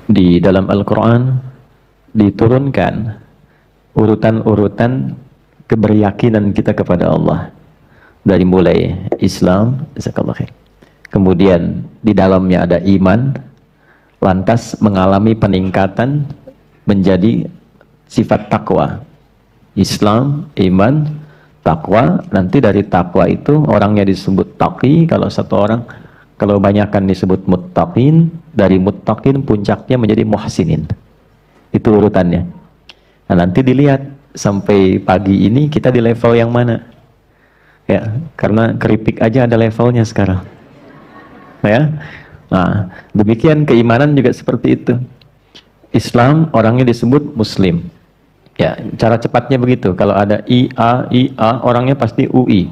Di dalam Al-Quran diturunkan urutan-urutan keberyakinan kita kepada Allah, dari mulai Islam, jazakallahu khair. Kemudian di dalamnya ada iman, lantas mengalami peningkatan menjadi sifat takwa. Islam, iman, takwa. Nanti dari takwa itu orangnya disebut taqi, kalau satu orang, kalau banyakkan disebut muttaqin. Dari muttaqin puncaknya menjadi muhsinin. Itu urutannya. Nah, nanti dilihat sampai pagi ini kita di level yang mana. Ya, karena keripik aja ada levelnya sekarang. Ya. Nah, demikian keimanan juga seperti itu. Islam orangnya disebut muslim. Ya, cara cepatnya begitu. Kalau ada IA orangnya pasti UI.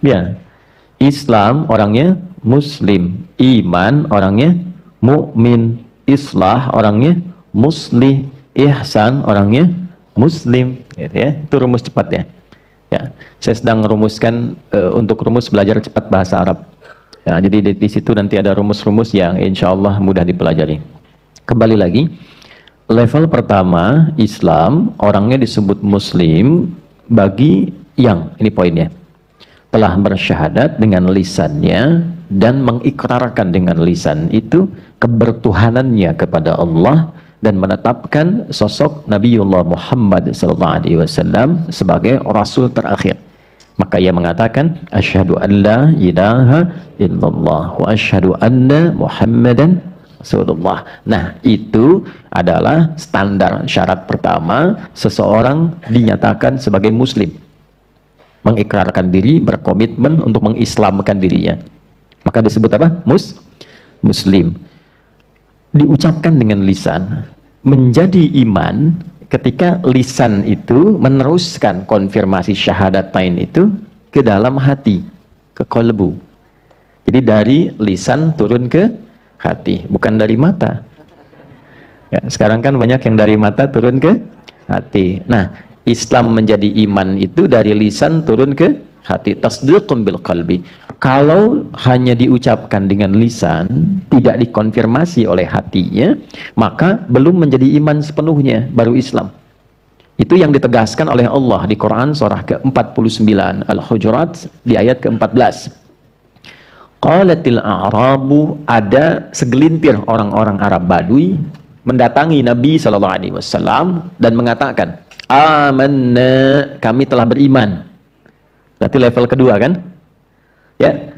Ya. Islam orangnya muslim, iman orangnya mukmin, islah orangnya muslih, ihsan orangnya muslim, gitu ya. Itu rumus cepat ya. Ya, saya sedang merumuskan untuk rumus belajar cepat bahasa Arab. Ya, jadi di situ nanti ada rumus-rumus yang insya Allah mudah dipelajari. Kembali lagi, level pertama Islam orangnya disebut muslim bagi yang ini poinnya, telah bersyahadat dengan lisannya dan mengikrarkan dengan lisan itu kebertuhanannya kepada Allah dan menetapkan sosok Nabiullah Muhammad SAW sebagai Rasul terakhir. Maka ia mengatakan asyhadu an la ilaha illallah wa asyhadu anna Muhammadan Rasulullah. Nah, itu adalah standar syarat pertama seseorang dinyatakan sebagai muslim. Mengikrarkan diri, berkomitmen untuk mengislamkan dirinya. Maka disebut apa? Muslim. Diucapkan dengan lisan. Menjadi iman ketika lisan itu meneruskan konfirmasi syahadatain itu ke dalam hati, ke qalbu. Jadi dari lisan turun ke hati, bukan dari mata. Ya, sekarang kan banyak yang dari mata turun ke hati. Nah, Islam menjadi iman itu dari lisan turun ke hati. Tasdiqun bil qalbi. Kalau hanya diucapkan dengan lisan, tidak dikonfirmasi oleh hatinya, maka belum menjadi iman sepenuhnya, baru Islam. Itu yang ditegaskan oleh Allah di Quran surah ke-49 Al-Hujurat di ayat ke-14. Qalatil a'rabu, ada segelintir orang-orang Arab Badui mendatangi Nabi SAW dan mengatakan, amanna, kami telah beriman. Berarti level kedua kan? Ya.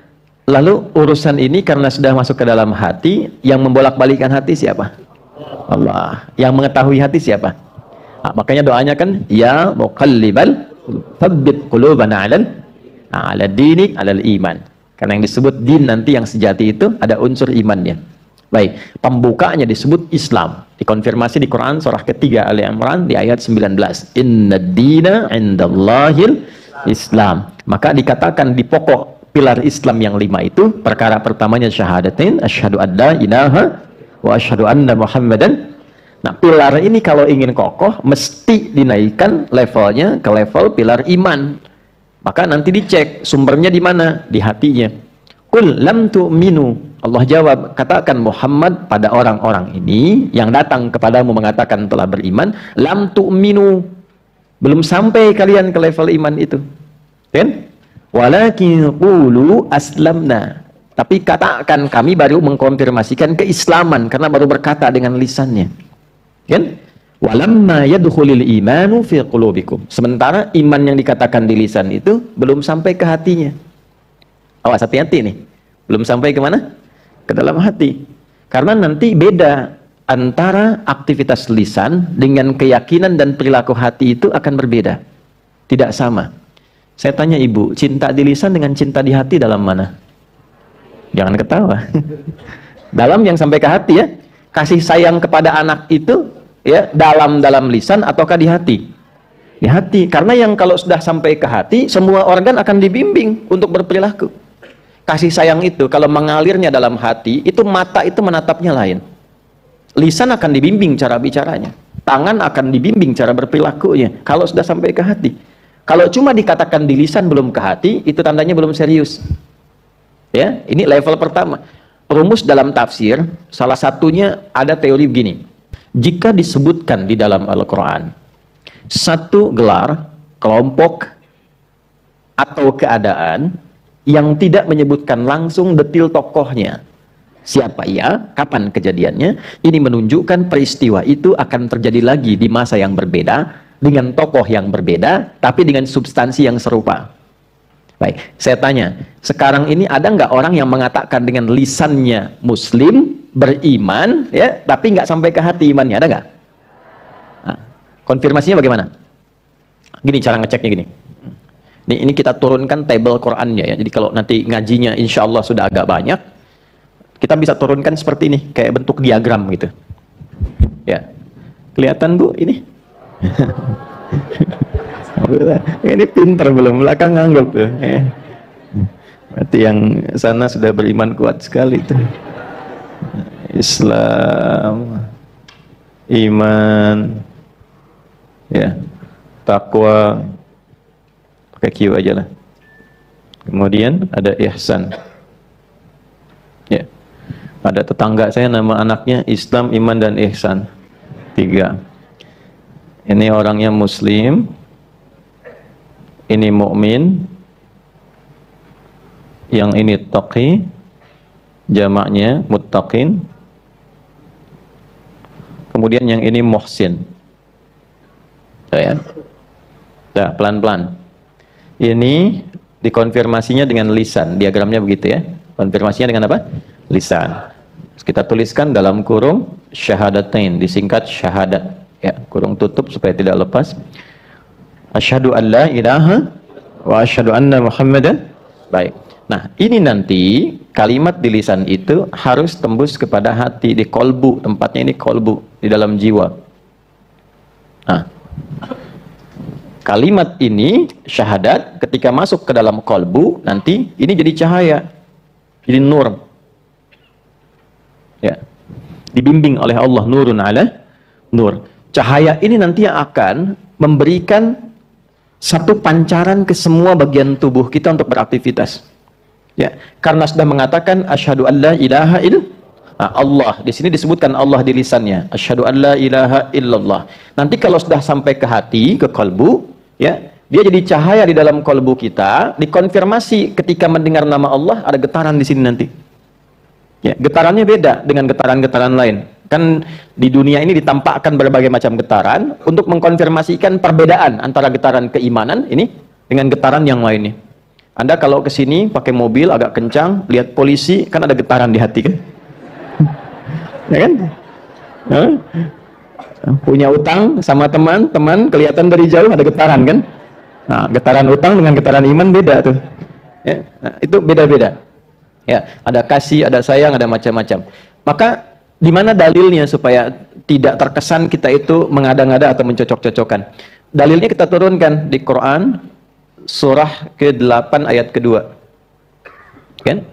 Lalu urusan ini karena sudah masuk ke dalam hati, yang membolak-balikkan hati siapa? Allah. Yang mengetahui hati siapa? Nah, makanya doanya kan, ya muqallibal tsabbit qulubana 'ala dinik 'alal iman. Karena yang disebut din nanti yang sejati itu ada unsur imannya. Baik, pembukanya disebut Islam. Dikonfirmasi di Quran surah ketiga Ali Imran di ayat 19. Inna dina indallahil Islam. Maka dikatakan di pokok pilar Islam yang 5 itu, perkara pertamanya syahadatain, asyhadu an la ilaha wa asyhadu anna Muhammadan. Nah, pilar ini kalau ingin kokoh mesti dinaikkan levelnya ke level pilar iman. Maka nanti dicek sumbernya di mana? Di hatinya. Qul lam tu'minu. Allah jawab, katakan Muhammad pada orang-orang ini yang datang kepadamu mengatakan telah beriman, lam tu'minu, belum sampai kalian ke level iman itu, kan? Walakin qulu aslamna, tapi katakan kami baru mengkonfirmasikan keislaman karena baru berkata dengan lisannya, kan? Walamma yadkhulul imanu fi qulubikum, sementara iman yang dikatakan di lisan itu belum sampai ke hatinya. Awas, hati-hati nih, belum sampai ke mana? Ke dalam hati. Karena nanti beda antara aktivitas lisan dengan keyakinan dan perilaku hati itu akan berbeda. Tidak sama. Saya tanya ibu, cinta di lisan dengan cinta di hati dalam mana? Jangan ketawa. Dalam yang sampai ke hati ya. Kasih sayang kepada anak itu ya dalam lisan ataukah di hati? Di hati. Karena yang kalau sudah sampai ke hati, semua organ akan dibimbing untuk berperilaku. Kasih sayang itu kalau mengalirnya dalam hati, itu mata itu menatapnya lain. Lisan akan dibimbing cara bicaranya. Tangan akan dibimbing cara berperilakunya. Kalau sudah sampai ke hati. Kalau cuma dikatakan di lisan belum ke hati, itu tandanya belum serius. Ya, ini level pertama. rumus dalam tafsir, salah satunya ada teori begini. Jika disebutkan di dalam Al-Quran satu gelar, kelompok, atau keadaan yang tidak menyebutkan langsung detil tokohnya, siapa ia, kapan kejadiannya, ini menunjukkan peristiwa itu akan terjadi lagi di masa yang berbeda, dengan tokoh yang berbeda, tapi dengan substansi yang serupa. Baik, saya tanya, sekarang ini ada nggak orang yang mengatakan dengan lisannya Muslim, beriman, ya, tapi nggak sampai ke hati imannya, ada nggak? Nah, konfirmasinya bagaimana? Gini cara ngeceknya gini. Ini kita turunkan tabel Qurannya ya. Jadi kalau nanti ngajinya insya Allah sudah agak banyak, kita bisa turunkan seperti ini, kayak bentuk diagram gitu. Ya, kelihatan Bu ini? Ini pinter belum, belakang nganggap tuh. Berarti yang sana sudah beriman kuat sekali tuh. Islam, iman, ya, takwa, pakai Q aja lah. Kemudian ada ihsan. Ya, ada tetangga saya nama anaknya Islam, iman dan ihsan. 3. Ini orangnya Muslim, ini mukmin, yang ini taqi, jamaknya muttaqin, kemudian yang ini muhsin. Ya, nah, pelan-pelan. Ini dikonfirmasinya dengan lisan, diagramnya begitu ya. Konfirmasinya dengan apa? Lisan. Kita tuliskan dalam kurung syahadatain, disingkat syahadat. Ya, kurung tutup supaya tidak lepas. Asyhadu an la ilaha wa asyhadu anna Muhammadan. Baik. Nah, ini nanti kalimat di lisan itu harus tembus kepada hati, di kolbu, tempatnya ini kolbu, di dalam jiwa. Nah, kalimat ini syahadat ketika masuk ke dalam kolbu, nanti ini jadi cahaya, jadi nur. Ya, dibimbing oleh Allah, nurun ala nur. Cahaya ini nanti yang akan memberikan satu pancaran ke semua bagian tubuh kita untuk beraktivitas. Ya, karena sudah mengatakan asyhadu an la ilaha illallah. Allah di sini disebutkan Allah di lisannya. Asyhadu an la ilaha illallah. Nanti kalau sudah sampai ke hati, ke kalbu, ya, dia jadi cahaya di dalam kalbu kita, dikonfirmasi ketika mendengar nama Allah ada getaran di sini nanti. Ya, getarannya beda dengan getaran-getaran lain. Kan di dunia ini ditampakkan berbagai macam getaran untuk mengkonfirmasikan perbedaan antara getaran keimanan ini dengan getaran yang lainnya. Anda kalau ke sini pakai mobil agak kencang, lihat polisi, kan ada getaran di hati kan? Ya kan? Hah? Punya utang sama teman-teman, kelihatan dari jauh ada getaran kan? Nah, getaran utang dengan getaran iman beda tuh. Ya, nah, itu beda-beda. Ya, ada kasih, ada sayang, ada macam-macam. Maka di mana dalilnya supaya tidak terkesan kita itu mengada-ngada atau mencocok-cocokkan? Dalilnya kita turunkan di Quran surah ke-8 ayat kedua. Kan?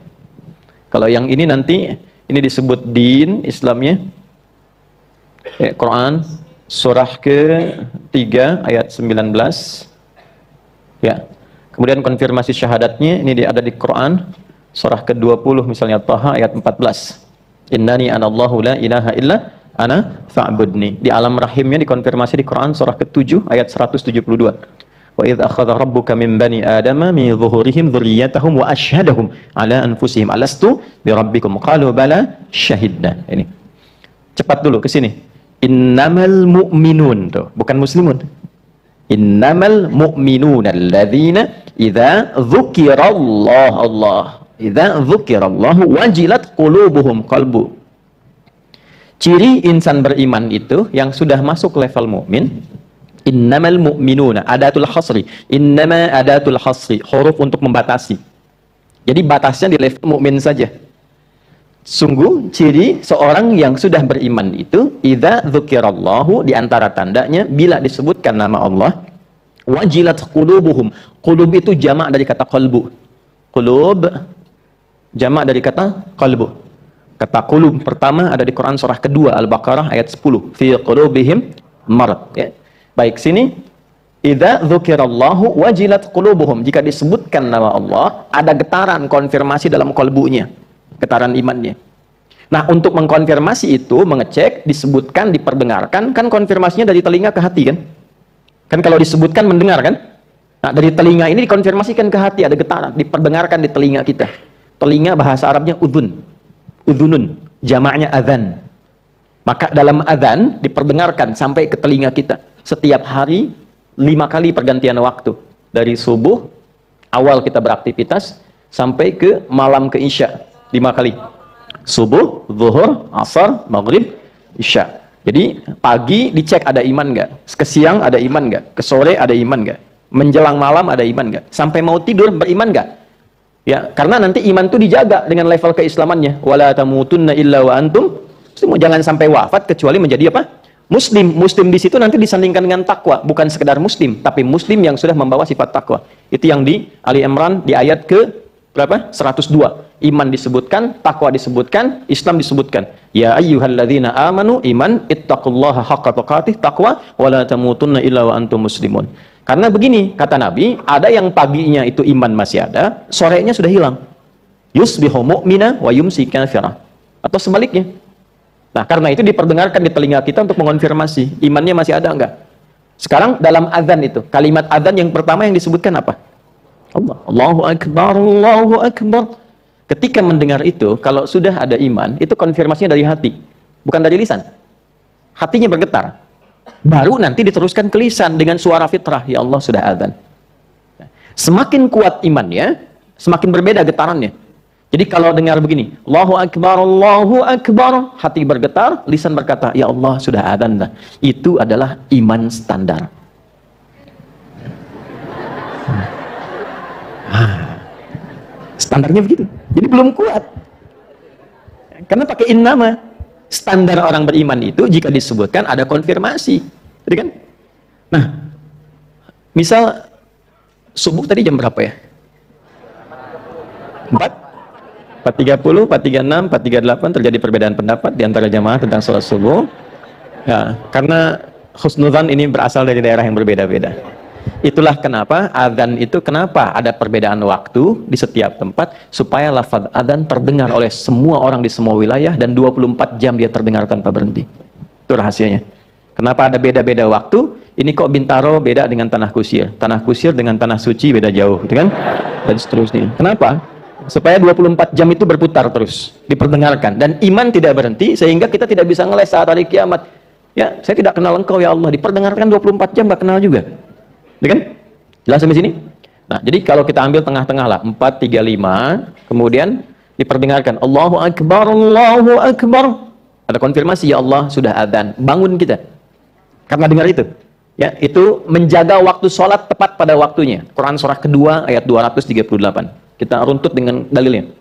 Kalau yang ini nanti ini disebut din Islamnya. Ya, Quran surah ke-3 ayat 19. Ya. Kemudian konfirmasi syahadatnya ini ada di Quran surah ke-20 misalnya Taha ayat 14. Innani anallahu la ilaha illa ana fa'budni. Di alam rahimnya dikonfirmasi di Quran surah ke-7 ayat 172. Wa idz akhadha rabbuka min bani adama min zuhurihim dzurriyyatahum wa asyhadahum ala anfusihim alastu bi rabbikum qalu bala syahidna. Ini. Cepat dulu ke sini. Innamal mu'minun tuh, bukan muslimun. Innamal mu'minuna alladzina idza dzukirallah Allah idza dzukirallahu wajilat qulubuhum qalbu. Ciri insan beriman itu yang sudah masuk level mukmin. Innamal mu'minuna, adatul hasri. Innama adatul hasri, huruf untuk membatasi. Jadi batasnya di level mukmin saja. Sungguh ciri seorang yang sudah beriman itu idza dzukirallahu, di antara tandanya bila disebutkan nama Allah, wajilat qulubuhum. Qulub itu jamak dari kata qalbu. Qulub jamak dari kata qalbu. Kata qulub pertama ada di Quran surah kedua Al-Baqarah ayat 10. Fi qulubihim marad. Ya. Baik, sini idza dzukirallahu wajilat qulubuhum. Jika disebutkan nama Allah, ada getaran konfirmasi dalam kalbunya, getaran imannya. Nah, untuk mengkonfirmasi itu, mengecek, disebutkan, diperdengarkan, kan konfirmasinya dari telinga ke hati kan? Kan kalau disebutkan mendengar kan? Nah, dari telinga ini dikonfirmasikan ke hati, ada getaran, diperdengarkan di telinga kita. Telinga bahasa Arabnya udhun. Udhunun, jamaknya adzan. Maka dalam adzan diperdengarkan sampai ke telinga kita. Setiap hari 5 kali pergantian waktu. Dari subuh, awal kita beraktivitas, sampai ke malam ke isya. 5 kali. Subuh, zuhur, asar, maghrib, isya. Jadi pagi dicek ada iman nggak, ke siang ada iman nggak, ke sore ada iman nggak, menjelang malam ada iman nggak, sampai mau tidur beriman nggak? Ya, karena nanti iman itu dijaga dengan level keislamannya. Wala tamutunna illa wa antum muslimun. Jangan sampai wafat kecuali menjadi apa? Muslim. Muslim di situ nanti disandingkan dengan takwa, bukan sekedar muslim, tapi muslim yang sudah membawa sifat takwa. Itu yang di Ali Imran di ayat ke berapa? 102. Iman disebutkan, takwa disebutkan, Islam disebutkan. Ya ayyuhalladzina amanu iman ittaqullaha haqqa tuqatih, takwa wala tamutunna illa wa antum muslimun. Karena begini kata Nabi, ada yang paginya itu iman masih ada, sorenya sudah hilang. Yusbihu mu'mina wa yumsi kafira. Atau sebaliknya. Nah, karena itu diperdengarkan di telinga kita untuk mengonfirmasi imannya masih ada enggak. Sekarang dalam azan itu, kalimat azan yang pertama yang disebutkan apa? Allah. Allahu Akbar, Allahu Akbar. Ketika mendengar itu, kalau sudah ada iman, itu konfirmasinya dari hati, bukan dari lisan. Hatinya bergetar. Baru nanti diteruskan ke lisan dengan suara fitrah, ya Allah sudah azan. Semakin kuat imannya, semakin berbeda getarannya. Jadi kalau dengar begini, Allahu Akbar, hati bergetar, lisan berkata, ya Allah sudah azan. Itu adalah iman standar. Standarnya begitu. Jadi belum kuat. Karena pakai innama. Standar orang beriman itu jika disebutkan ada konfirmasi. Jadi kan? Nah, misal subuh tadi jam berapa ya? 4:30, 4:36, 4:38 terjadi perbedaan pendapat di antara jamaah tentang sholat subuh. Ya, karena husnudzan ini berasal dari daerah yang berbeda-beda. Itulah kenapa adzan itu kenapa ada perbedaan waktu di setiap tempat, supaya lafaz adzan terdengar oleh semua orang di semua wilayah dan 24 jam dia terdengar tanpa berhenti. Itu rahasianya. Kenapa ada beda-beda waktu? Ini kok Bintaro beda dengan Tanah Kusir dengan Tanah Suci beda jauh, gitu kan? Dan seterusnya. Kenapa? Supaya 24 jam itu berputar terus, diperdengarkan dan iman tidak berhenti sehingga kita tidak bisa ngeles saat hari kiamat. Ya, saya tidak kenal engkau ya Allah, diperdengarkan 24 jam nggak kenal juga. Ya kan? Jelas sampai sini? Nah, jadi kalau kita ambil tengah-tengah lah, 4, 3, 5, kemudian diperdengarkan Allahu Akbar, Allahu Akbar. Ada konfirmasi, ya Allah sudah adzan. Bangun kita. Karena dengar itu. Ya, itu menjaga waktu sholat tepat pada waktunya. Quran surah kedua ayat 238. Kita runtut dengan dalilnya.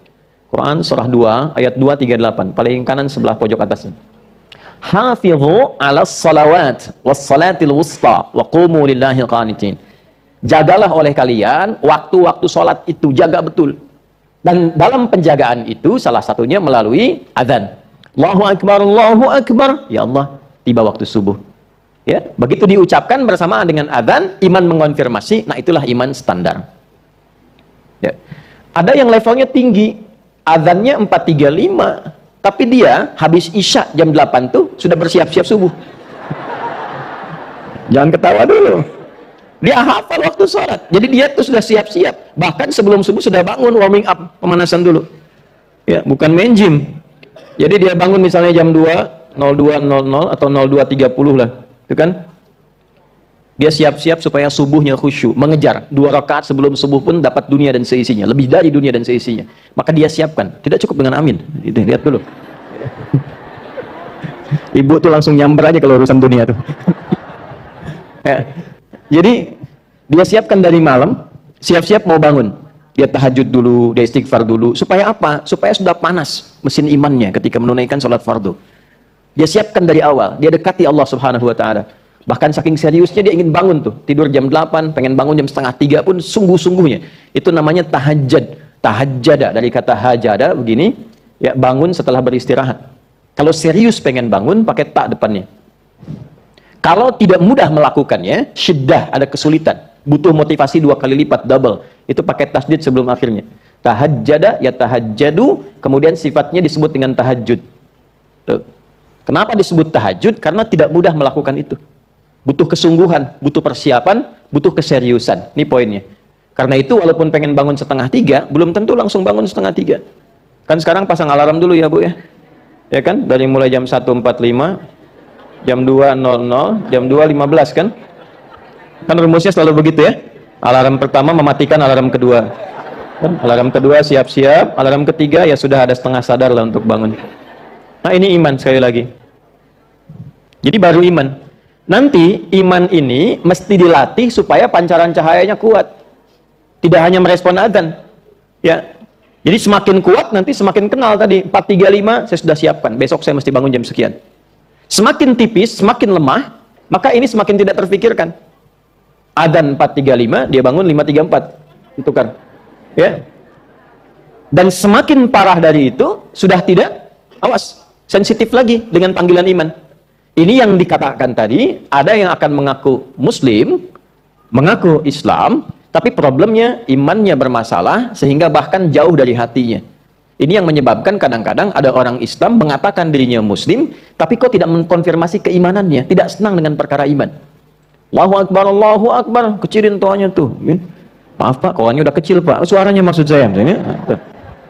Quran surah 2 ayat 238, paling kanan sebelah pojok atasnya. Hafidhu 'alas salawat was salatil wusta wa qumu lillahi qanitin. Jagalah oleh kalian waktu-waktu salat itu, jaga betul. Dan dalam penjagaan itu salah satunya melalui azan. Allahu Akbar, Allahu Akbar. Ya Allah, tiba waktu subuh. Ya, begitu diucapkan bersamaan dengan azan, iman mengonfirmasi. Nah, itulah iman standar. Ya. Ada yang levelnya tinggi, azannya 4:35. Tapi dia habis isya jam 8 tuh sudah bersiap-siap subuh. Jangan ketawa dulu. Dia hafal waktu sholat. Jadi dia tuh sudah siap-siap. Bahkan sebelum subuh sudah bangun, warming up, pemanasan dulu. Ya, bukan main gym. Jadi dia bangun misalnya jam 2:02:00 atau 02:30 lah. Itu kan? Dia siap-siap supaya subuhnya khusyuk, mengejar 2 rakaat sebelum subuh pun dapat dunia dan seisinya, lebih dari dunia dan seisinya. Maka dia siapkan. Tidak cukup dengan amin. Lihat dulu. Ibu tuh langsung nyamber aja kalau urusan dunia tuh. Ya. Jadi dia siapkan dari malam, siap-siap mau bangun. Dia tahajud dulu, dia istighfar dulu. Supaya apa? Supaya sudah panas mesin imannya ketika menunaikan sholat fardu. Dia siapkan dari awal. Dia dekati Allah Subhanahu wa Ta'ala. Bahkan saking seriusnya dia ingin bangun tuh, tidur jam 8, pengen bangun jam 2:30 pun sungguh-sungguhnya. Itu namanya tahajjud. Tahajjada dari kata hajada begini, ya bangun setelah beristirahat. Kalau serius pengen bangun pakai ta depannya. Kalau tidak mudah melakukannya, syiddah, ada kesulitan, butuh motivasi 2 kali lipat, double. Itu pakai tasdid sebelum akhirnya. Tahajjada ya tahajjadu, kemudian sifatnya disebut dengan tahajud. Tuh. Kenapa disebut tahajud? Karena tidak mudah melakukan itu. Butuh kesungguhan, butuh persiapan, butuh keseriusan. Ini poinnya. Karena itu walaupun pengen bangun 2:30, belum tentu langsung bangun 2:30. Kan sekarang pasang alarm dulu ya Bu ya. Ya kan? Dari mulai jam 1.45, jam 2.00, jam 2.15 kan? Kan rumusnya selalu begitu ya. Alarm pertama mematikan alarm kedua. Kan? Alarm kedua siap-siap, alarm ketiga ya sudah ada setengah sadar lah untuk bangun. Nah ini iman sekali lagi. Jadi baru iman. Nanti iman ini mesti dilatih supaya pancaran cahayanya kuat. Tidak hanya merespon adzan. Ya. Jadi semakin kuat nanti semakin kenal tadi 4.35 saya sudah siapkan. Besok saya mesti bangun jam sekian. Semakin tipis, semakin lemah, maka ini semakin tidak terfikirkan. Adzan 4.35, dia bangun 5.34. Itu kan. Ya. Dan semakin parah dari itu sudah tidak awas, sensitif lagi dengan panggilan iman. Ini yang dikatakan tadi, ada yang akan mengaku muslim, mengaku Islam, tapi problemnya imannya bermasalah sehingga bahkan jauh dari hatinya. Ini yang menyebabkan kadang-kadang ada orang Islam mengatakan dirinya muslim, tapi kok tidak mengkonfirmasi keimanannya, tidak senang dengan perkara iman. Allahu Akbar, kecilin toanya tuh. Maaf Pak, kawannya udah kecil Pak, suaranya maksud saya.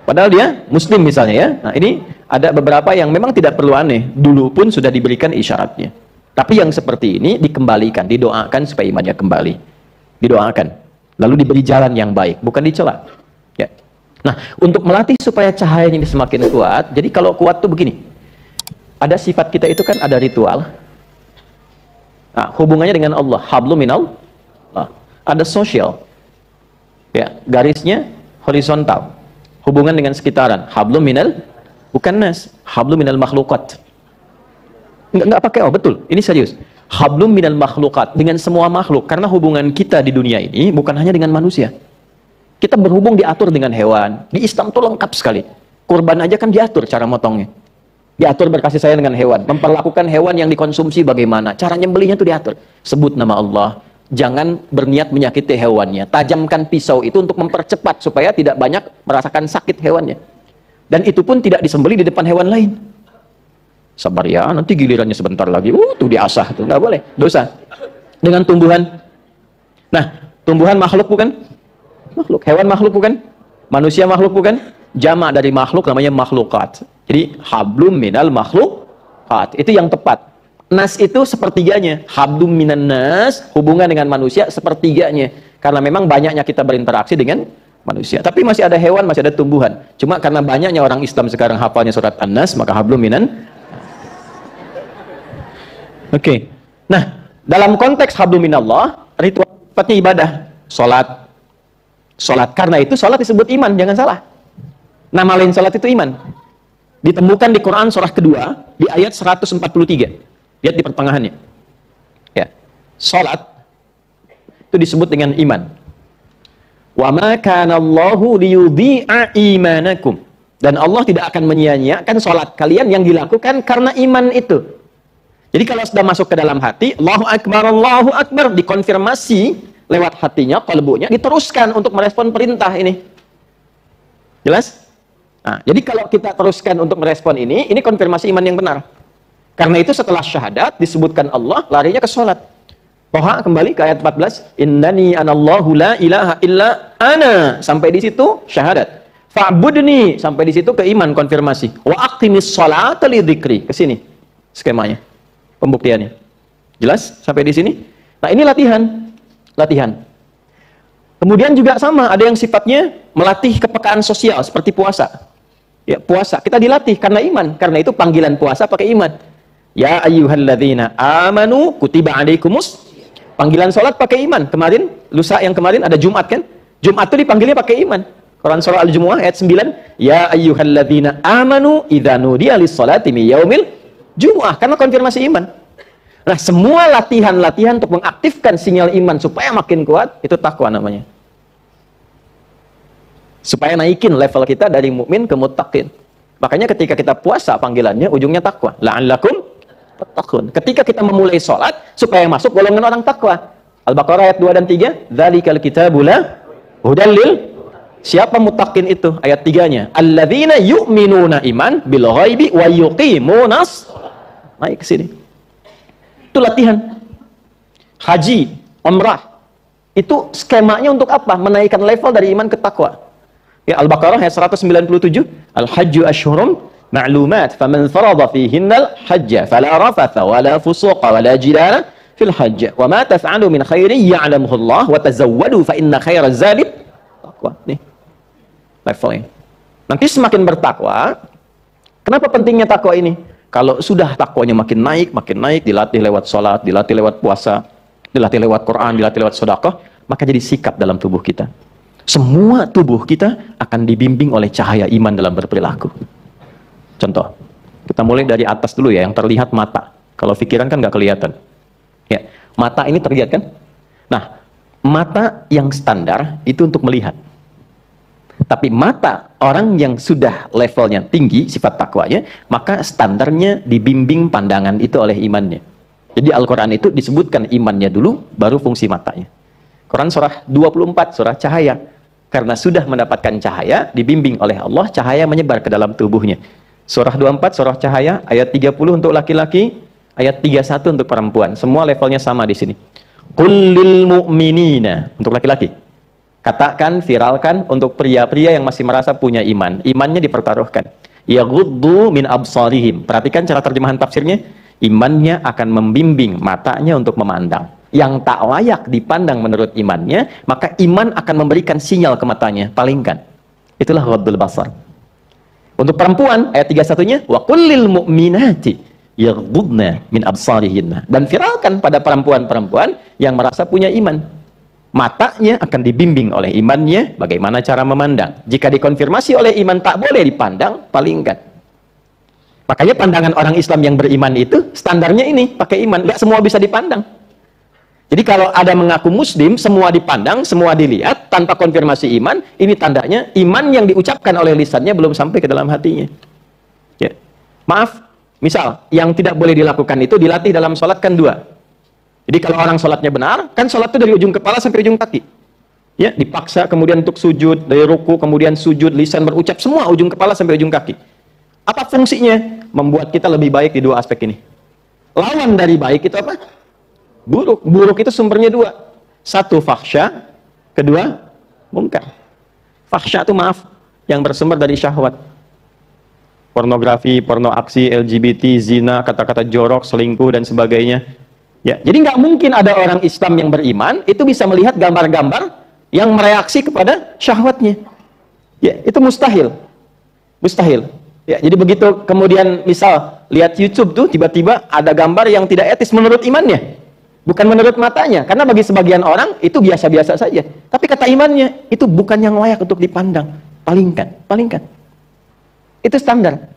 Padahal dia muslim misalnya ya. Nah ini ada beberapa yang memang tidak perlu aneh, dulu pun sudah diberikan isyaratnya. Tapi yang seperti ini dikembalikan, didoakan supaya imannya kembali. Didoakan. Lalu diberi jalan yang baik, bukan dicela. Ya. Nah, untuk melatih supaya cahayanya ini semakin kuat, jadi kalau kuat tuh begini. Ada sifat kita itu kan ada ritual. Nah, hubungannya dengan Allah, hablum minal. Ada sosial. Ya, garisnya horizontal. Hubungan dengan sekitaran, hablum minal bukan nas, hablum minal makhluqat. Enggak pakai betul. Ini serius. Hablum minal makhluqat, dengan semua makhluk, karena hubungan kita di dunia ini bukan hanya dengan manusia. Kita berhubung diatur dengan hewan. Di Islam itu lengkap sekali. Kurban aja kan diatur cara motongnya. Diatur berkasih sayang dengan hewan. Memperlakukan hewan yang dikonsumsi bagaimana. Cara nyembelihnya itu diatur. Sebut nama Allah. Jangan berniat menyakiti hewannya. Tajamkan pisau itu untuk mempercepat supaya tidak banyak merasakan sakit hewannya. Dan itu pun tidak disembelih di depan hewan lain. Sabar ya, nanti gilirannya sebentar lagi. Tuh diasah, tuh nggak boleh, dosa. Dengan tumbuhan. Nah, tumbuhan makhluk bukan? Makhluk. Hewan makhluk bukan? Manusia makhluk bukan? Jama' dari makhluk namanya makhlukat. Jadi hablum minal makhlukat. Itu yang tepat. Nas itu sepertiganya. Hablum minan nas, hubungan dengan manusia sepertiganya. Karena memang banyaknya kita berinteraksi dengan manusia. Tapi masih ada hewan, masih ada tumbuhan. Cuma karena banyaknya orang Islam sekarang hafalnya surat An-Nas, maka hablum minan. Oke. Nah, dalam konteks hablum minallah, ritual sifatnya ibadah, salat. Salat, karena itu salat disebut iman, jangan salah. Nama lain salat itu iman. Ditemukan di Quran surah kedua di ayat 143. Lihat di pertengahannya. Ya. Salat itu disebut dengan iman. Wa ma kana Allahu liyudhi'a imanakum. Dan Allah tidak akan menyia-nyiakan salat kalian yang dilakukan karena iman itu. Jadi kalau sudah masuk ke dalam hati, Allahu Akbar, dikonfirmasi lewat hatinya, qalbunya, diteruskan untuk merespon perintah ini. Jelas? Nah, jadi kalau kita teruskan untuk merespon ini konfirmasi iman yang benar. Karena itu setelah syahadat, disebutkan Allah, larinya ke sholat. Toha kembali ke ayat 14, Innani anallahu la ilaha illa ana. Sampai di situ, syahadat. Fa'budni, sampai di situ ke iman, konfirmasi. Wa aqimis sholata li dzikri. Ke sini skemanya. Pembuktiannya. Jelas sampai di sini? Nah, ini latihan. Latihan. Kemudian juga sama, ada yang sifatnya melatih kepekaan sosial seperti puasa. Ya, puasa kita dilatih karena iman. Karena itu panggilan puasa pakai iman. Ya ayyuhalladzina amanu kutiba alaikumus. Panggilan salat pakai iman. Kemarin, lusa yang kemarin ada Jumat kan? Jumat itu dipanggilnya pakai iman. Quran surah Al-Jumu'ah ayat 9, ya ayyuhalladzina amanu idza nudiya lis-shalati min yaumil Jumu'ah, karena konfirmasi iman. Nah, semua latihan-latihan untuk mengaktifkan sinyal iman supaya makin kuat, itu takwa namanya. Supaya naikin level kita dari mukmin ke muttaqin. Makanya ketika kita puasa panggilannya ujungnya takwa. La'allakum tattaqun. Ketika kita memulai sholat supaya masuk golongan orang takwa. Al-Baqarah ayat 2 dan 3, dzalikal kitabu la hudal lil. Siapa muttaqin itu? Ayat 3-nya. Alladzina yu'minuna iman bil ghaibi wa yuqimunas. Naik ke sini. Itu latihan. Haji, umrah. Itu skemanya untuk apa? Menaikkan level dari iman ke takwa. Ya, Al-Baqarah ayat 197. Al-hajju asyhurum ma'lumat faman farada fihinnal hajja fala rafatha wala fusuqa wala jidala fil hajj wa ma taf'alu min khairin ya'lamuhu Allah wa tazawwadu fa inna khairaz zadi taqwa. Nih levelnya. Nanti semakin bertakwa. Kenapa pentingnya takwa ini? Kalau sudah takwanya makin naik, dilatih lewat sholat, dilatih lewat puasa, dilatih lewat Quran, dilatih lewat sedekah, maka jadi sikap dalam tubuh kita. Semua tubuh kita akan dibimbing oleh cahaya iman dalam berperilaku. Contoh, kita mulai dari atas dulu ya, yang terlihat mata. Kalau pikiran kan nggak kelihatan. Ya, mata ini terlihat kan? Nah, mata yang standar itu untuk melihat. Tapi mata orang yang sudah levelnya tinggi, sifat takwanya, maka standarnya dibimbing pandangan itu oleh imannya. Jadi Al-Quran itu disebutkan imannya dulu, baru fungsi matanya. Quran surah 24, surah cahaya. Karena sudah mendapatkan cahaya, dibimbing oleh Allah, cahaya menyebar ke dalam tubuhnya. Surah 24, surah cahaya, ayat 30 untuk laki-laki, ayat 31 untuk perempuan. Semua levelnya sama di sini. Qul lil mu'minina, untuk laki-laki. Katakan, viralkan untuk pria-pria yang masih merasa punya iman. Imannya dipertaruhkan. Yaghuddu min absarihim. Perhatikan cara terjemahan tafsirnya. Imannya akan membimbing matanya untuk memandang. Yang tak layak dipandang menurut imannya, maka iman akan memberikan sinyal ke matanya. Palingkan. Itulah ghaddul basar. Untuk perempuan, ayat 31-nya, wa kullil mu'minati yaghuddna min absarihinna. Dan viralkan pada perempuan-perempuan yang merasa punya iman. Matanya akan dibimbing oleh imannya bagaimana cara memandang. Jika dikonfirmasi oleh iman tak boleh dipandang, palingkan. Makanya pandangan orang Islam yang beriman itu standarnya ini, pakai iman. Nggak semua bisa dipandang. Jadi kalau ada mengaku muslim, semua dipandang, semua dilihat, tanpa konfirmasi iman, ini tandanya iman yang diucapkan oleh lisannya belum sampai ke dalam hatinya. Ya. Maaf, misal, yang tidak boleh dilakukan itu dilatih dalam sholat kan dua. Jadi kalau orang sholatnya benar, kan sholat itu dari ujung kepala sampai ujung kaki. Ya, dipaksa kemudian untuk sujud, dari ruku, kemudian sujud, lisan berucap, semua ujung kepala sampai ujung kaki. Apa fungsinya? Membuat kita lebih baik di dua aspek ini. Lawan dari baik itu apa? Buruk. Buruk itu sumbernya dua. Satu, fahsya. Kedua, mungkar. Fahsya itu maaf, yang bersumber dari syahwat. Pornografi, porno aksi, LGBT, zina, kata-kata jorok, selingkuh, dan sebagainya. Ya, jadi nggak mungkin ada orang Islam yang beriman itu bisa melihat gambar-gambar yang mereaksi kepada syahwatnya. Ya, itu mustahil. Mustahil. Ya, jadi begitu kemudian misal lihat YouTube tuh tiba-tiba ada gambar yang tidak etis menurut imannya. Bukan menurut matanya. Karena bagi sebagian orang itu biasa-biasa saja. Tapi kata imannya itu bukan yang layak untuk dipandang. Palingkan, palingkan. Itu standar.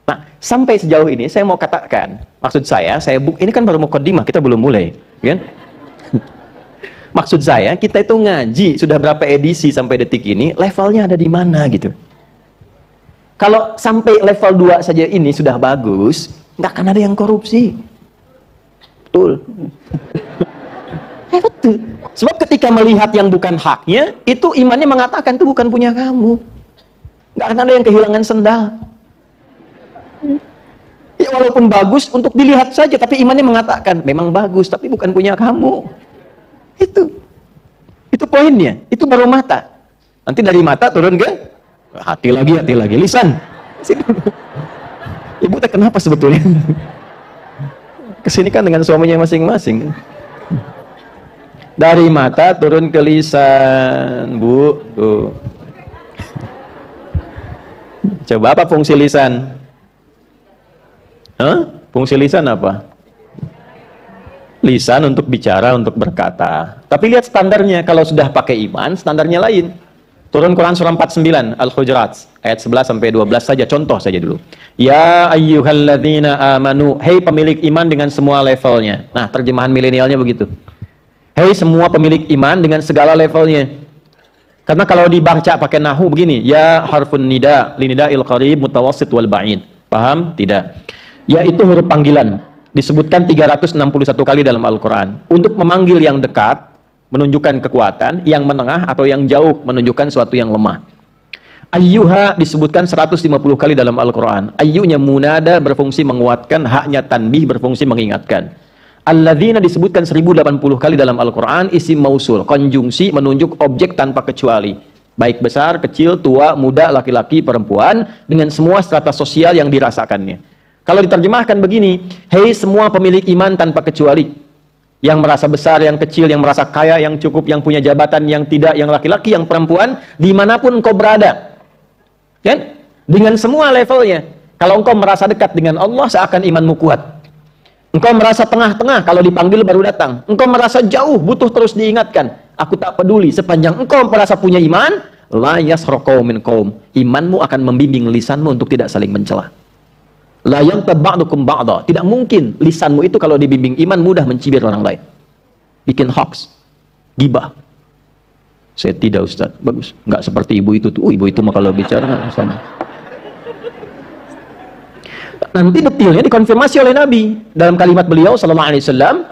Nah, sampai sejauh ini saya mau katakan, maksud saya ini kan baru mukaddimah, kita belum mulai, kan? Maksud saya, kita itu ngaji sudah berapa edisi sampai detik ini, levelnya ada di mana gitu. Kalau sampai level 2 saja ini sudah bagus, nggak akan ada yang korupsi. Betul. Betul. Sebab ketika melihat yang bukan haknya, itu imannya mengatakan itu bukan punya kamu. Nggak akan ada yang kehilangan sendal. Ya, walaupun bagus untuk dilihat saja, tapi imannya mengatakan memang bagus, tapi bukan punya kamu. Itu poinnya. Itu baru mata. Nanti dari mata turun ke hati lagi, lisan. Ibu teh kenapa sebetulnya? Kesini kan dengan suaminya masing-masing. Dari mata turun ke lisan, Bu. Tuh. Coba apa fungsi lisan? Fungsi lisan apa? Lisan untuk bicara, untuk berkata. Tapi lihat standarnya, kalau sudah pakai iman, standarnya lain. Turun Quran surah 49, Al-Hujurat, ayat 11 sampai 12 saja, contoh saja dulu. Ya ayyuhalladzina amanu, hei pemilik iman dengan semua levelnya. Nah, terjemahan milenialnya begitu. Hei semua pemilik iman dengan segala levelnya. Karena kalau dibaca pakai nahu begini, ya harfun nida, linida'il qarib, mutawassit wal ba'id. Paham? Tidak. Yaitu huruf panggilan. Disebutkan 361 kali dalam Al-Quran. Untuk memanggil yang dekat, menunjukkan kekuatan, yang menengah atau yang jauh menunjukkan suatu yang lemah. Ayyuha disebutkan 150 kali dalam Al-Quran. Ayyunya munada berfungsi menguatkan, haknya tanbih berfungsi mengingatkan. Alladzina disebutkan 1080 kali dalam Al-Quran, isim mausul, konjungsi menunjuk objek tanpa kecuali. Baik besar, kecil, tua, muda, laki-laki, perempuan, dengan semua strata sosial yang dirasakannya. Kalau diterjemahkan begini, hei semua pemilik iman tanpa kecuali. Yang merasa besar, yang kecil, yang merasa kaya, yang cukup, yang punya jabatan, yang tidak, yang laki-laki, yang perempuan, dimanapun engkau berada. Kan? Dengan semua levelnya. Kalau engkau merasa dekat dengan Allah, seakan imanmu kuat. Engkau merasa tengah-tengah, kalau dipanggil baru datang. Engkau merasa jauh, butuh terus diingatkan. Aku tak peduli, sepanjang engkau merasa punya iman, la yasra qaumin qaum. Imanmu akan membimbing lisanmu untuk tidak saling mencela. La yantab ba'dukum ba'da. Tidak mungkin lisanmu itu kalau dibimbing iman mudah mencibir orang lain. Bikin hoax, gibah. Saya tidak, Ustaz. Bagus. Nggak seperti ibu itu tuh. Ibu itu mah kalau bicara sama. Nanti detailnya dikonfirmasi oleh Nabi dalam kalimat beliau sallallahu alaihi wasallam.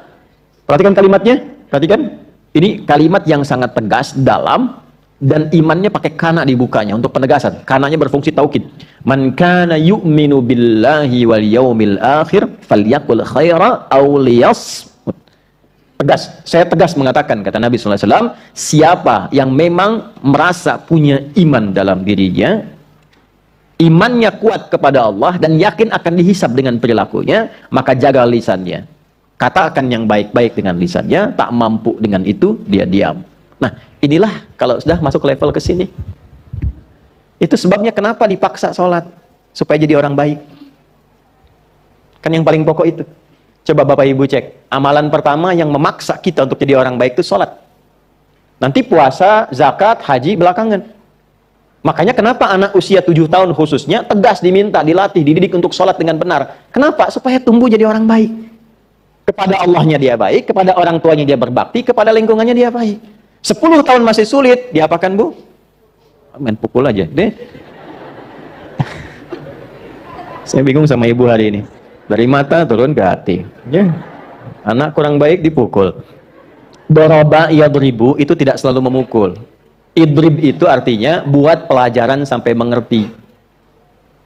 Perhatikan kalimatnya. Perhatikan. Ini kalimat yang sangat tegas, dalam, dan imannya pakai kana dibukanya untuk penegasan. Kananya berfungsi taukid. Man kana yu'minu billahi wal yaumil akhir falyaqul khaira aw liyasmut. Tegas, saya tegas mengatakan, kata Nabi SAW, siapa yang memang merasa punya iman dalam dirinya, imannya kuat kepada Allah dan yakin akan dihisab dengan perilakunya, maka jaga lisannya. Katakan yang baik-baik dengan lisannya, tak mampu dengan itu, dia diam. Nah, inilah kalau sudah masuk level ke sini. Itu sebabnya kenapa dipaksa sholat, supaya jadi orang baik. Kan yang paling pokok itu. Coba Bapak Ibu cek, amalan pertama yang memaksa kita untuk jadi orang baik itu sholat. Nanti puasa, zakat, haji belakangan. Makanya kenapa anak usia 7 tahun khususnya tegas diminta, dilatih, dididik untuk sholat dengan benar. Kenapa? Supaya tumbuh jadi orang baik. Kepada Allahnya dia baik, kepada orang tuanya dia berbakti, kepada lingkungannya dia baik. 10 tahun masih sulit, diapakan Bu? Main pukul aja deh. Saya bingung sama ibu hari ini. Dari mata turun ke hati. Ya. Anak kurang baik dipukul. Doroba yadribu itu tidak selalu memukul. Idrib itu artinya buat pelajaran sampai mengerti.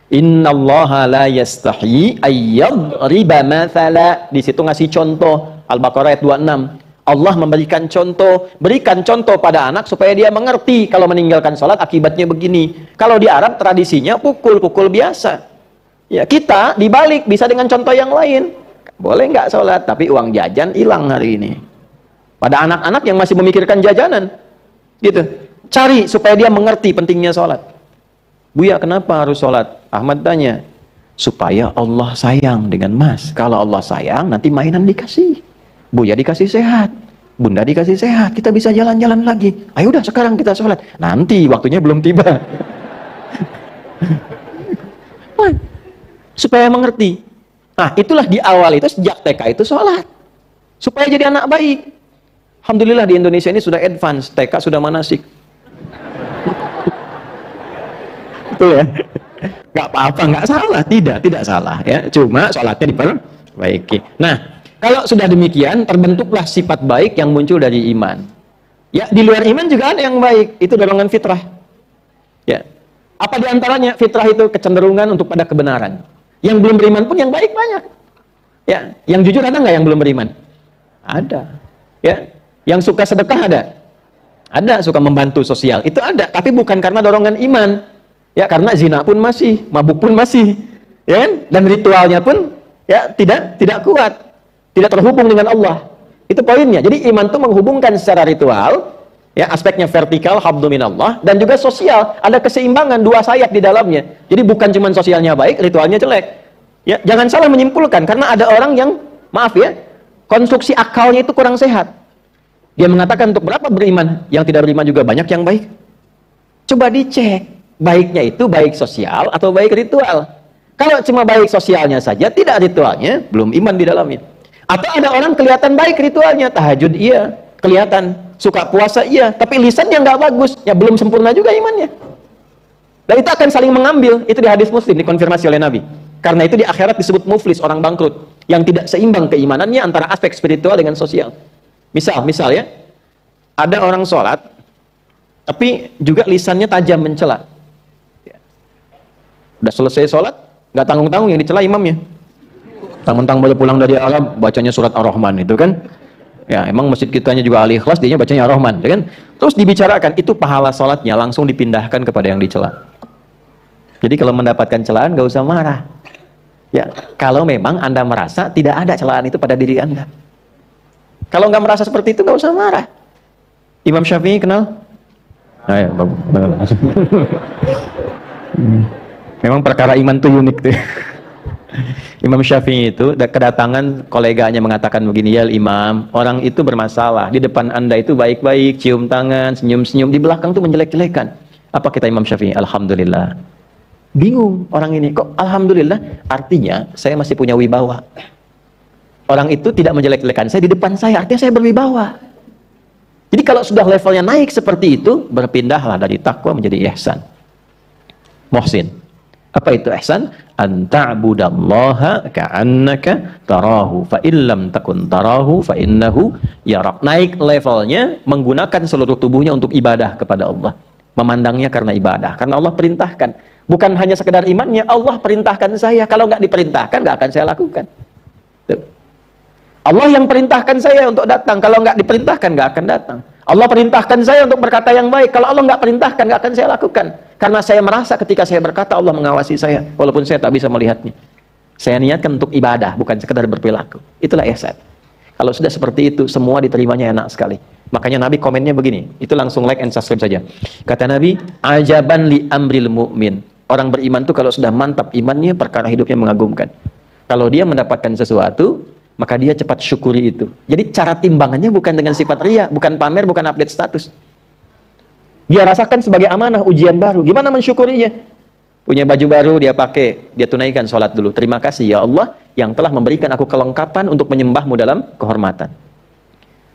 Innallaha la yastahi ayyadriba mathala. Di situ ngasih contoh. Al-Baqarah ayat 26. Allah memberikan contoh, berikan contoh pada anak supaya dia mengerti kalau meninggalkan sholat akibatnya begini. Kalau di Arab tradisinya pukul-pukul biasa. Ya kita dibalik bisa dengan contoh yang lain. Boleh nggak sholat, tapi uang jajan hilang hari ini. Pada anak-anak yang masih memikirkan jajanan, gitu. Cari supaya dia mengerti pentingnya sholat. Buya kenapa harus sholat? Ahmad tanya, supaya Allah sayang dengan mas. Kalau Allah sayang, nanti mainan dikasih. Buya dikasih sehat, bunda dikasih sehat, kita bisa jalan-jalan lagi. Ayo udah sekarang kita sholat. Nanti waktunya belum tiba. Supaya mengerti. Nah itulah di awal itu sejak TK itu sholat. Supaya jadi anak baik. Alhamdulillah di Indonesia ini sudah advance. TK sudah manasik. Betul ya? Gak apa-apa, gak salah. Tidak salah ya. Cuma sholatnya diperbaiki. Nah kalau sudah demikian, terbentuklah sifat baik yang muncul dari iman. Ya, di luar iman juga ada yang baik. Itu dorongan fitrah. Ya. Apa diantaranya? Fitrah itu kecenderungan untuk pada kebenaran. Yang belum beriman pun yang baik banyak. Ya, yang jujur ada nggak yang belum beriman? Ada. Ya, yang suka sedekah ada. Ada, suka membantu sosial. Itu ada, tapi bukan karena dorongan iman. Ya, karena zina pun masih, mabuk pun masih. Ya kan? Dan ritualnya pun ya tidak kuat. Tidak terhubung dengan Allah. Itu poinnya. Jadi iman itu menghubungkan secara ritual, ya aspeknya vertikal, habdu minallah, dan juga sosial. Ada keseimbangan, dua sayap di dalamnya. Jadi bukan cuma sosialnya baik, ritualnya jelek. Ya, jangan salah menyimpulkan, karena ada orang yang, maaf ya, konstruksi akalnya itu kurang sehat. Dia mengatakan untuk berapa beriman, yang tidak beriman juga banyak yang baik. Coba dicek, baiknya itu baik sosial atau baik ritual. Kalau cuma baik sosialnya saja, tidak ritualnya, belum iman di dalamnya. Atau ada orang kelihatan baik ritualnya, tahajud iya, kelihatan, suka puasa iya, tapi lisannya nggak bagus, ya belum sempurna juga imannya. Dan itu akan saling mengambil. Itu di hadis Muslim, dikonfirmasi oleh Nabi. Karena itu di akhirat disebut muflis, orang bangkrut, yang tidak seimbang keimanannya antara aspek spiritual dengan sosial. Misal ya, Ada orang sholat, tapi juga lisannya tajam mencela. Udah selesai sholat, nggak tanggung-tanggung yang dicela imamnya. Tang-tang baru pulang dari Arab, bacanya surat Ar-Rahman itu kan. Ya, emang masjid kitanya juga Al-Ikhlas, dia bacanya Ar-Rahman, ya kan? Terus dibicarakan, itu pahala sholatnya langsung dipindahkan kepada yang dicela. Jadi kalau mendapatkan celaan, nggak usah marah. Ya, kalau memang Anda merasa tidak ada celaan itu pada diri Anda. Kalau nggak merasa seperti itu, nggak usah marah. Imam Syafi'i kenal? Nah, ya, bagus. Memang perkara iman itu unik tuh. Imam Syafi'i itu kedatangan koleganya mengatakan begini, ya Imam, orang itu bermasalah. Di depan Anda itu baik-baik, cium tangan, senyum-senyum. Di belakang tuh menjelek-jelekan. Apa kata Imam Syafi'i? Alhamdulillah. Bingung orang ini. Kok Alhamdulillah? Artinya saya masih punya wibawa. Orang itu tidak menjelek-jelekan saya di depan saya. Artinya saya berwibawa. Jadi kalau sudah levelnya naik seperti itu, berpindahlah dari takwa menjadi ihsan. Muhsin. Apa itu ihsan? An ta'budallaha ka'annaka tarahu fa illam takun tarahu fa innahu yarak. Naik levelnya menggunakan seluruh tubuhnya untuk ibadah kepada Allah. Memandangnya karena ibadah, karena Allah perintahkan. Bukan hanya sekedar imannya, Allah perintahkan saya. Kalau nggak diperintahkan, nggak akan saya lakukan. Tuh. Allah yang perintahkan saya untuk datang. Kalau nggak diperintahkan, nggak akan datang. Allah perintahkan saya untuk berkata yang baik. Kalau Allah nggak perintahkan, nggak akan saya lakukan. Karena saya merasa ketika saya berkata, Allah mengawasi saya, walaupun saya tak bisa melihatnya. Saya niatkan untuk ibadah, bukan sekedar berperilaku. Itulah ihsan. Kalau sudah seperti itu, semua diterimanya enak sekali. Makanya Nabi komennya begini, itu langsung like and subscribe saja. Kata Nabi, ajaban li amril mu'min. Orang beriman itu kalau sudah mantap imannya, perkara hidupnya mengagumkan. Kalau dia mendapatkan sesuatu, maka dia cepat syukuri itu. Jadi cara timbangannya bukan dengan sifat ria, bukan pamer, bukan update status. Dia rasakan sebagai amanah, ujian baru. Gimana mensyukurinya? Punya baju baru dia pakai, dia tunaikan sholat dulu. Terima kasih ya Allah yang telah memberikan aku kelengkapan untuk menyembahmu dalam kehormatan.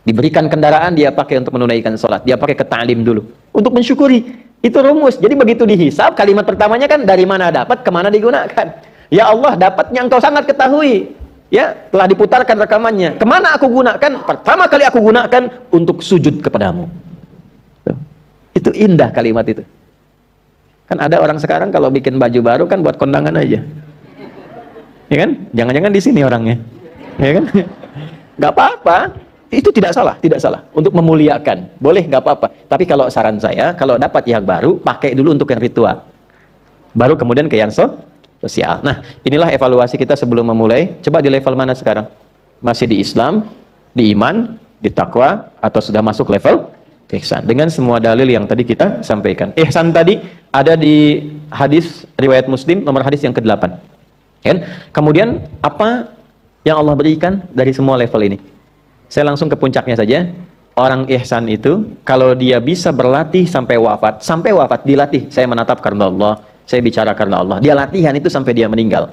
Diberikan kendaraan dia pakai untuk menunaikan sholat. Dia pakai ke ta'lim dulu. Untuk mensyukuri. Itu rumus. Jadi begitu dihisab, kalimat pertamanya kan dari mana dapat, kemana digunakan. Ya Allah, dapatnya engkau sangat ketahui. Ya, telah diputarkan rekamannya. Kemana aku gunakan? Pertama kali aku gunakan untuk sujud kepadamu. Itu indah kalimat itu. Kan ada orang sekarang kalau bikin baju baru kan buat kondangan aja. Ya kan? Jangan-jangan di sini orangnya. Ya kan? Gak apa-apa. Itu tidak salah, tidak salah. Untuk memuliakan. Boleh, gak apa-apa. Tapi kalau saran saya, kalau dapat yang baru, pakai dulu untuk yang ritual. Baru kemudian ke yang sosial. Nah, inilah evaluasi kita sebelum memulai. Coba di level mana sekarang? Masih di Islam, di iman, di takwa, atau sudah masuk level ihsan? Dengan semua dalil yang tadi kita sampaikan. Ihsan tadi ada di hadis riwayat Muslim, nomor hadis yang ke-8. Kan? Kemudian apa yang Allah berikan dari semua level ini? Saya langsung ke puncaknya saja. Orang ihsan itu, kalau dia bisa berlatih sampai wafat dilatih. Saya menatap karena Allah, saya bicara karena Allah. Dia latihan itu sampai dia meninggal.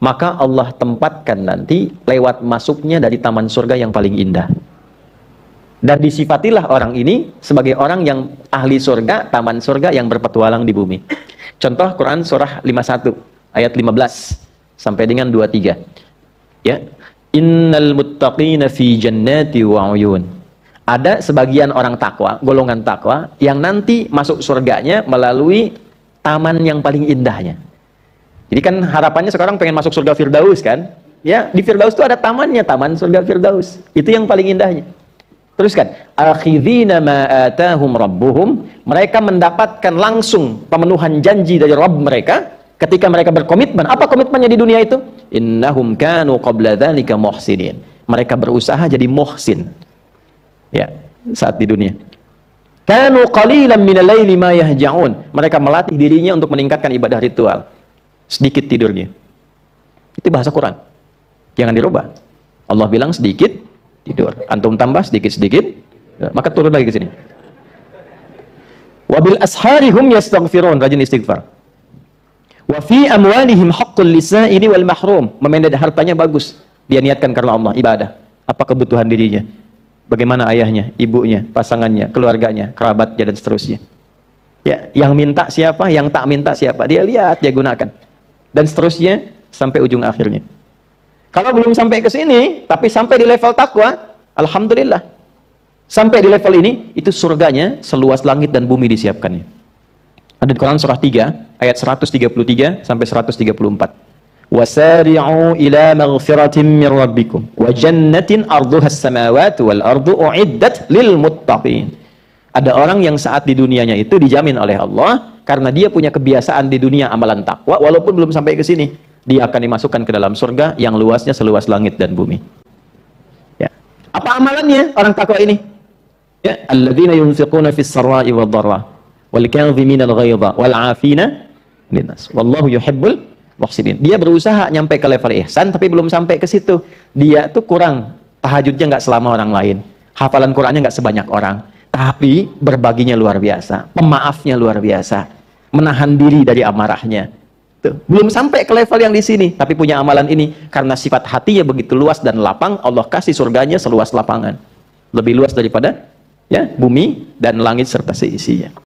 Maka Allah tempatkan nanti lewat masuknya dari taman surga yang paling indah. Dan disifatilah orang ini sebagai orang yang ahli surga, taman surga yang berpetualang di bumi. Contoh Quran surah 51 ayat 15 sampai dengan 23. Ya. Innal muttaqina fi jannati wa uyun. Ada sebagian orang takwa, golongan takwa yang nanti masuk surganya melalui taman yang paling indahnya. Jadi kan harapannya sekarang pengen masuk surga Firdaus kan? Ya, di Firdaus itu ada tamannya, taman surga Firdaus. Itu yang paling indahnya. Teruskan, akhidhina ma atahum rabbuhum, mereka mendapatkan langsung pemenuhan janji dari Rabb mereka ketika mereka berkomitmen. Apa komitmennya di dunia itu? Innahum kanu qabla dzalika muhsinin. Mereka berusaha jadi muhsin. Ya, saat di dunia. Kanu qalilan minal laili ma yahja'un. Mereka melatih dirinya untuk meningkatkan ibadah ritual. Sedikit tidurnya. Itu bahasa Quran. Jangan dirubah. Allah bilang sedikit tidur. Antum tambah sedikit-sedikit, maka turun lagi ke sini. Wabil asharihum yastaghfirun, rajin istighfar. Wa fi amwalihim haqqul lisa'ili wal mahrum. Memendek hartanya bagus. Dia niatkan karena Allah, ibadah. Apa kebutuhan dirinya? Bagaimana ayahnya, ibunya, pasangannya, keluarganya, kerabatnya dan seterusnya. Ya, yang minta siapa, yang tak minta siapa, dia lihat, dia gunakan. Dan seterusnya sampai ujung akhirnya. Kalau belum sampai ke sini, tapi sampai di level takwa, alhamdulillah. Sampai di level ini, itu surganya seluas langit dan bumi disiapkannya. Ada di Quran surah 3, ayat 133 sampai 134. Wasari'u ila maghfiratin min rabbikum wa jannatin arduhas samawati wal ardu u'iddat lil muttaqin. Ada orang yang saat di dunianya itu dijamin oleh Allah karena dia punya kebiasaan di dunia amalan takwa, walaupun belum sampai ke sini, dia akan dimasukkan ke dalam surga yang luasnya seluas langit dan bumi. Ya. Apa amalannya orang takwa ini? Ya, alladzina yunfiquna fis sarai wad dharra wal kadhimina al ghaidha wal 'afina linnas wallahu yuhibbul muhsinin. Dia berusaha nyampe ke level ihsan tapi belum sampai ke situ. Dia tuh kurang, tahajudnya nggak selama orang lain, hafalan Qur'annya nggak sebanyak orang, tapi berbaginya luar biasa, pemaafnya luar biasa, menahan diri dari amarahnya. Tuh, belum sampai ke level yang di sini, tapi punya amalan ini karena sifat hatinya begitu luas dan lapang. Allah kasih surganya seluas lapangan, lebih luas daripada ya bumi dan langit serta seisinya.